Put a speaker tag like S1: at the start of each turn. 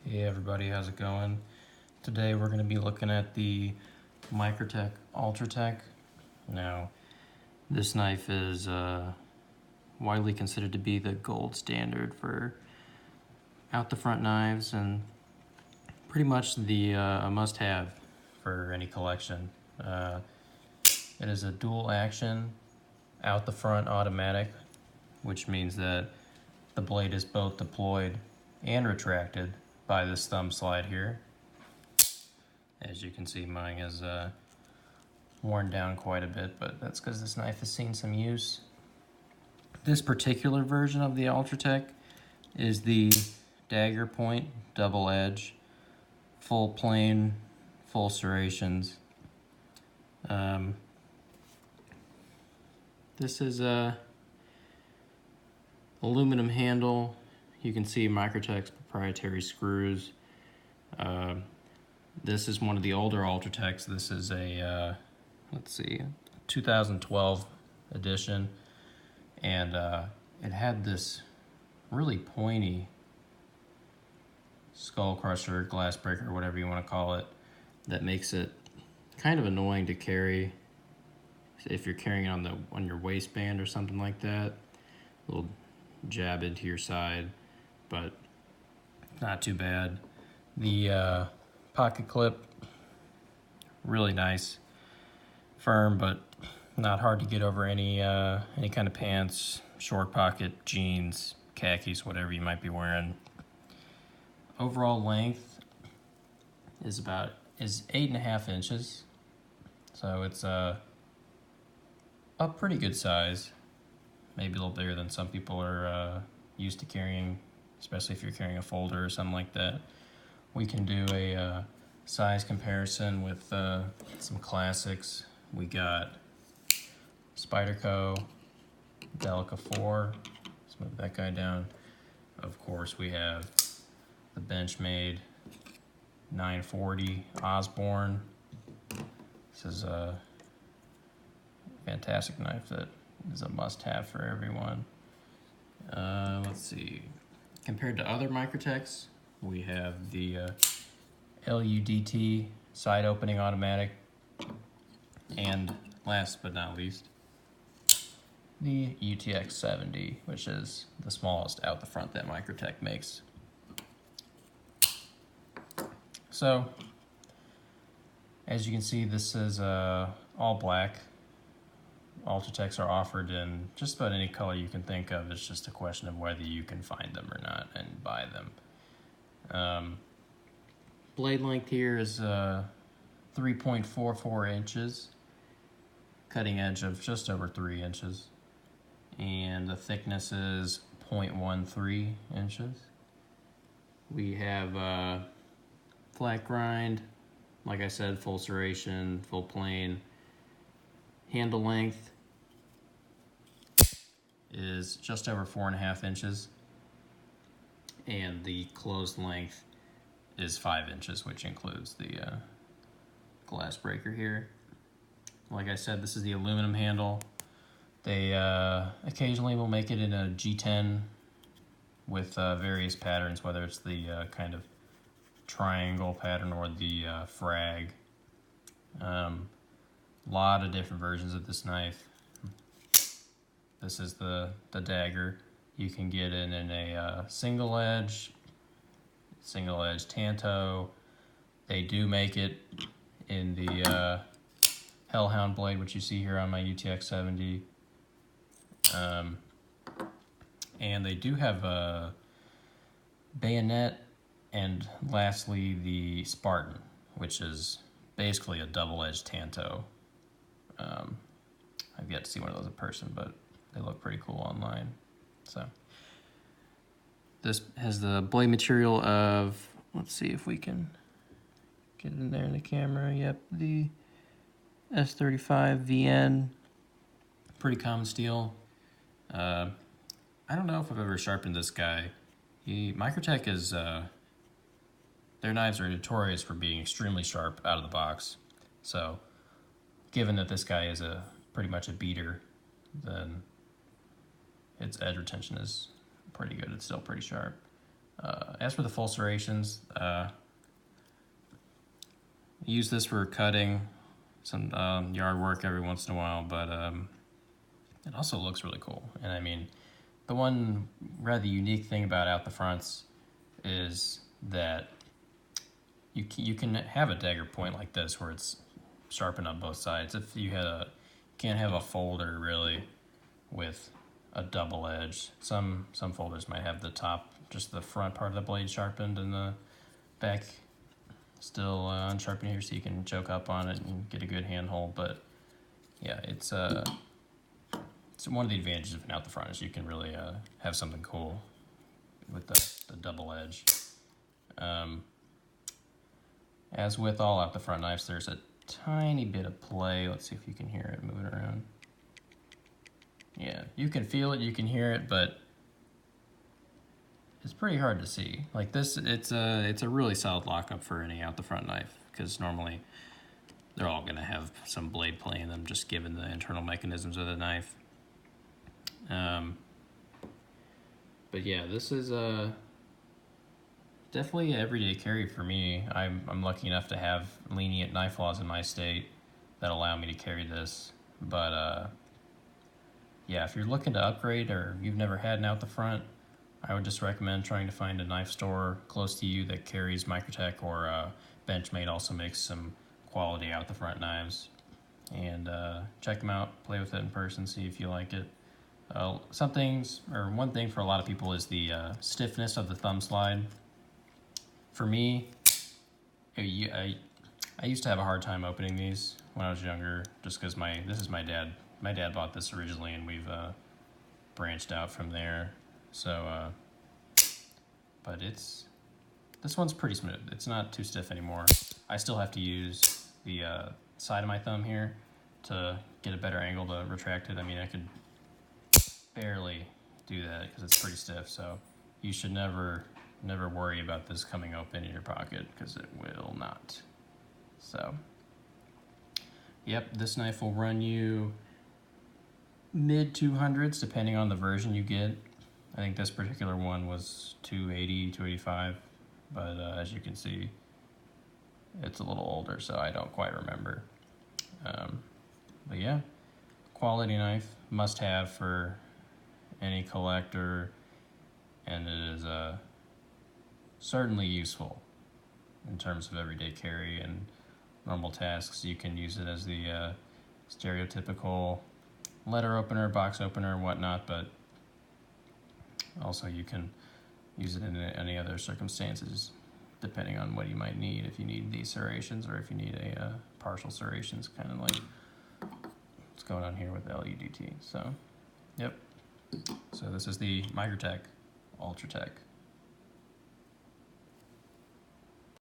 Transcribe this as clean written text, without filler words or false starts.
S1: Hey everybody, how's it going? Today we're going to be looking at the Microtech Ultratech. Now, this knife is widely considered to be the gold standard for out the front knives and pretty much the a must-have for any collection. It is a dual action out the front automatic, which means that the blade is both deployed and retracted by this thumb slide here. As you can see, mine has worn down quite a bit, but that's because this knife has seen some use. This particular version of the Ultratech is the dagger point, double edge, full plane, full serrations. This is a aluminum handle. You can see Microtech's proprietary screws. This is one of the older Ultratechs. This is a, 2012 edition. And it had this really pointy skull crusher, glass breaker, whatever you want to call it, that makes it kind of annoying to carry if you're carrying it on your waistband or something like that. A little jab into your side, but not too bad. The pocket clip, really nice, firm, but not hard to get over any kind of pants, short pocket, jeans, khakis, whatever you might be wearing. Overall length is 8.5 inches, so it's a pretty good size. Maybe a little bigger than some people are used to carrying, especially if you're carrying a folder or something like that. We can do a size comparison with some classics. We got Spyderco, Delica 4. Let's move that guy down. Of course, we have the Benchmade 940 Osborne. This is a fantastic knife that is a must-have for everyone. Let's see. Compared to other Microtechs, we have the LUDT side opening automatic, and last but not least, the UTX 70, which is the smallest out the front that Microtech makes. So, as you can see, this is all black. Ultratechs are offered in just about any color you can think of. It's just a question of whether you can find them or not and buy them. Blade length here is 3.44 inches, cutting edge of just over 3 inches, and the thickness is 0.13 inches. We have flat grind, like I said, full serration, full plane. Handle length is just over 4.5 inches, and the closed length is 5 inches, which includes the glass breaker here. Like I said, this is the aluminum handle. They occasionally will make it in a G10 with various patterns, whether it's the kind of triangle pattern or the frag. Lot of different versions of this knife. This is the dagger. You can get it in a single edge tanto. They do make it in the Hellhound blade, which you see here on my UTX 70. And they do have a bayonet, and lastly the Spartan, which is basically a double-edged tanto. I've yet to see one of those in person, but they look pretty cool online. So this has the blade material of, let's see if we can get in there in the camera. Yep, the S35 VN, pretty common steel. I don't know if I've ever sharpened this guy. Microtech is, their knives are notorious for being extremely sharp out of the box. So given that this guy is pretty much a beater, then its edge retention is pretty good. It's still pretty sharp. As for the full serrations, use this for cutting some yard work every once in a while, but it also looks really cool. And I mean, the one rather unique thing about out the fronts is that you can have a dagger point like this where it's sharpened on both sides. If you can't have a folder really with a double edge. Some folders might have the top, just the front part of the blade sharpened and the back still unsharpened here, so you can choke up on it and get a good handhold. But yeah, it's one of the advantages of an out the front is you can really have something cool with the double edge. As with all out the front knives, there's a tiny bit of play. Let's see if you can hear it moving around. Yeah, you can feel it, you can hear it, but it's pretty hard to see. Like this, it's a really solid lockup for any out the front knife, because normally they're all gonna have some blade play in them, just given the internal mechanisms of the knife. But yeah, this is definitely an everyday carry for me. I'm lucky enough to have lenient knife laws in my state that allow me to carry this. But yeah, if you're looking to upgrade or you've never had an out the front, I would just recommend trying to find a knife store close to you that carries Microtech, or Benchmade also makes some quality out the front knives. And check them out, play with it in person, see if you like it. One thing for a lot of people is the stiffness of the thumb slide. For me, I used to have a hard time opening these when I was younger, just because this is my dad. My dad bought this originally, and we've branched out from there. So, but this one's pretty smooth. It's not too stiff anymore. I still have to use the side of my thumb here to get a better angle to retract it. I mean, I could barely do that because it's pretty stiff. So you should never worry about this coming open in your pocket, because it will not. So, yep, this knife will run you mid 200s depending on the version you get. I think this particular one was 280, 285, but as you can see, it's a little older, so I don't quite remember. But yeah, quality knife, must have for any collector, and it is certainly useful in terms of everyday carry and normal tasks. You can use it as the stereotypical letter opener, box opener, and whatnot, but also you can use it in any other circumstances depending on what you might need. If you need these serrations, or if you need a partial serrations, kind of like what's going on here with the LUDT. So, yep. So this is the Microtech Ultratech.